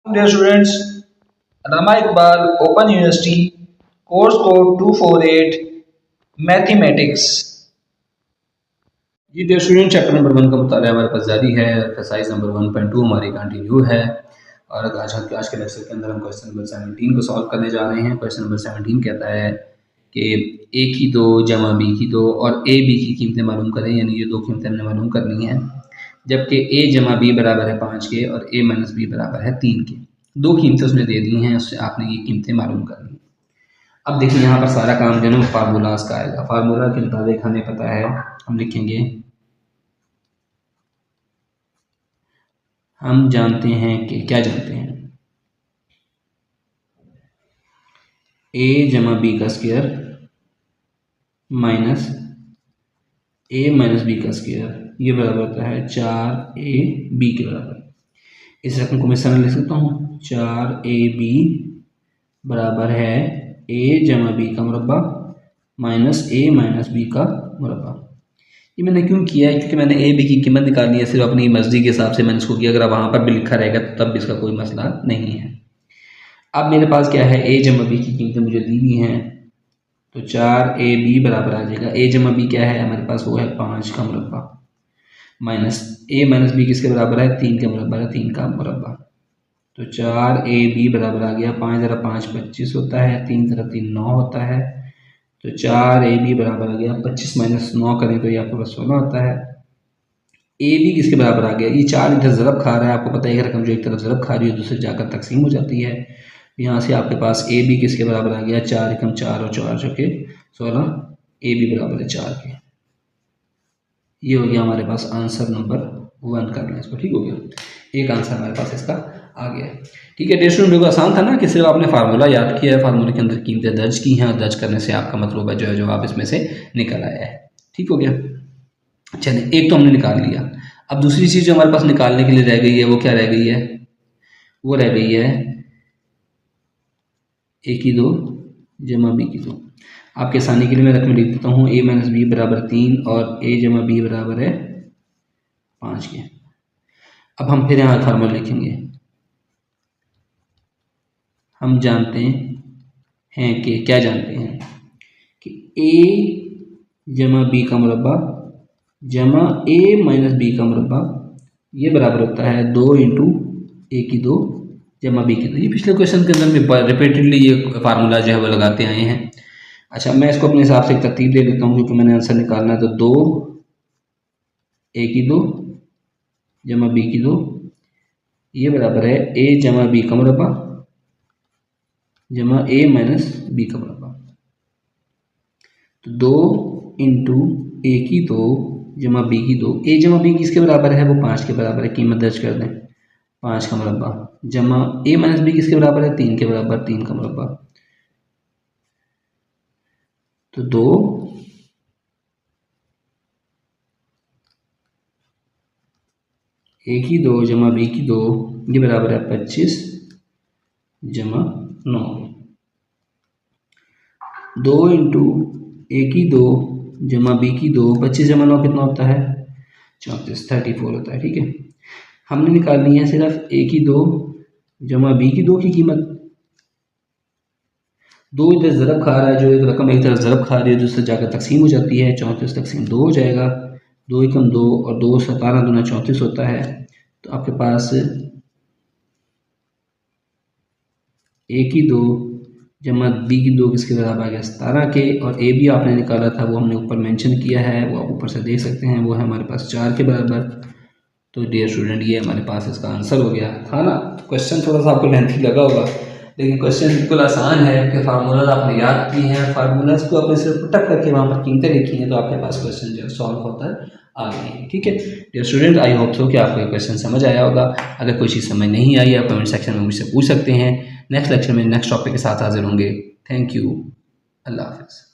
Dear students, Allama Iqbal Open University, course code 248, Mathematics. जी dear student, chapter number 1 का मुताला हमारे पास जारी है। Exercise number 1.2 हमारी कंटिन्यू है और आज के लेक्चर के अंदर हम क्वेश्चन नंबर 17 को सॉल्व करने जा रहे हैं। क्वेश्चन नंबर 17 कहता है कि ए की दो जमा बी की दो और ए बी की कीमतें मालूम करें, यानी ये दो कीमतें हमने मालूम करनी है, जबकि ए जमा बी बराबर है 5 के और ए माइनस बी बराबर है 3 के। दो कीमतें उसने दे दी हैं, उससे आपने ये कीमतें मालूम करनी। अब देखिए यहाँ पर सारा काम जो है ना फार्मूलाज का आएगा। फार्मूला के मुताबिक हमें पता है, हम लिखेंगे, हम जानते हैं कि क्या जानते हैं, ए जमा बी का स्क्वायर माइनस ए माइनस बी का स्क्वायर, ये बराबर होता है 4ab के बराबर। इस रकम को मैं सरल लिख सकता हूँ, 4ab बराबर है ए जमा बी का मुरब्बा माइनस ए माइनस बी का मुरब्बा। ये मैंने क्यों किया है? क्योंकि मैंने ए बी की कीमत निकालनी है, सिर्फ अपनी मर्जी के हिसाब से मैंने इसको किया। अगर वहाँ पर भी लिखा रहेगा तो तब भी इसका कोई मसला नहीं है। अब मेरे पास क्या है, ए जमा बी की कीमतें मुझे दी हुई हैं, तो 4ab बराबर आ जाएगा, ए जमा बी क्या है हमारे पास, वो है 5 का मुरब्बा, माइनस ए माइनस बी किसके बराबर है, 3 का मुरब्बा है, 3 का मुरब्बा। तो 4ab बराबर आ गया, 5 ज़रा 5 25 होता है, 3 ज़रा 3 9 होता है, तो 4ab बराबर आ गया 25 माइनस 9 करें तो ये आपको 16 होता है। ए बी किसके बराबर आ गया, ये 4 इधर ज़रब खा रहा है, आपको पता है रकम जो एक तरफ ज़रब खा रही है दूसरी जाकर तकसीम हो जाती है। यहाँ से आपके पास ए बी किसके बराबर आ गया, 4 एकम 4 और 4 जो के 16, ए बी बराबर है 4 के। ये हो गया हमारे पास आंसर नंबर 1 कर लें इसको, ठीक हो गया, एक आंसर हमारे पास इसका आ गया। ठीक है डियर स्टूडेंट, बिल्कुल आसान था ना कि सिर्फ आपने फार्मूला याद किया है, फार्मूले के अंदर कीमतें दर्ज की हैं और दर्ज करने से आपका मतलब है जो है जवाब इसमें से निकल आया है। ठीक हो गया, चलिए एक तो हमने निकाल लिया। अब दूसरी चीज़ जो हमारे पास निकालने के लिए रह गई है वो क्या रह गई है, वो रह गई है ए की दो जमा बी की दो। आपके आसानी के लिए मैं रकम लिख देता हूँ, ए माइनस बी बराबर 3 और ए जमा बी बराबर है 5 के। अब हम फिर यहाँ फार्मूला लिखेंगे, हम जानते हैं कि क्या जानते हैं कि ए जमा बी का मुरब्बा जमा ए माइनस बी का मुरब्बा ये बराबर होता है 2 इंटू ए की दो जमा बी की दो। ये पिछले क्वेश्चन के अंदर में रिपीटेडली ये फार्मूला जो है वो लगाते आए हैं। अच्छा, मैं इसको अपने हिसाब से एक तरतीब दे देता हूँ क्योंकि मैंने आंसर निकालना है। तो 2 ए की दो जमा बी की दो ये बराबर है ए जमा बी का मुरब्बा जमा ए माइनस बी का मुरब्बा। तो 2 इंटू ए की दो जमा बी की दो, ए जमा बी किसके बराबर है, वो 5 के बराबर है, कीमत दर्ज कर दें 5 का मुरब्बा, जमा ए माइनस बी किसके बराबर है, 3 के बराबर, 3 का मुरब्बा। तो 2 ए की दो जमा बी की दो ये बराबर है 25 जमा 9। 2 इंटू ए की दो जमा बी की दो, 25 जमा 9 कितना होता है, 34, 34 होता है। ठीक है, हमने निकालनी है सिर्फ ए की दो जमा बी की दो की कीमत। दो इधर ज़रब खा रहा है, जो एक रकम एक तरफ ज़रब खा रही है दूसरे जाकर तकसीम हो जाती है, 34 तकसीम 2 हो जाएगा, 2 एकम 2 और 2 17 दूना 34 होता है। तो आपके पास ए की दो जमा बी की दो किसके बराबर आ गया 17 के, और ए भी आपने निकाला था वो हमने ऊपर मेंशन किया है, वो आप ऊपर से देख सकते हैं, वो है हमारे पास 4 के बराबर। तो डियर स्टूडेंट ये हमारे पास इसका आंसर हो गया था ना। क्वेश्चन थोड़ा सा आपको लेंथी लगा होगा लेकिन क्वेश्चन बिल्कुल आसान है कि फार्मूलाज आपने याद किए हैं, फार्मूलाज को आपने सिर्फ पुटअप करके वहाँ पर कीमतें लिखी हैं, तो आपके पास क्वेश्चन जो है सॉल्व होता आ गए हैं। ठीक है dear student, I hope so कि आपको ये क्वेश्चन समझ आया होगा। अगर कोई चीज़ समझ नहीं आई आप कमेंट सेक्शन में मुझसे पूछ सकते हैं। नेक्स्ट लेक्चर में नेक्स्ट टॉपिक के साथ हाजिर होंगे। थैंक यू, अल्लाह हाफ़िज़।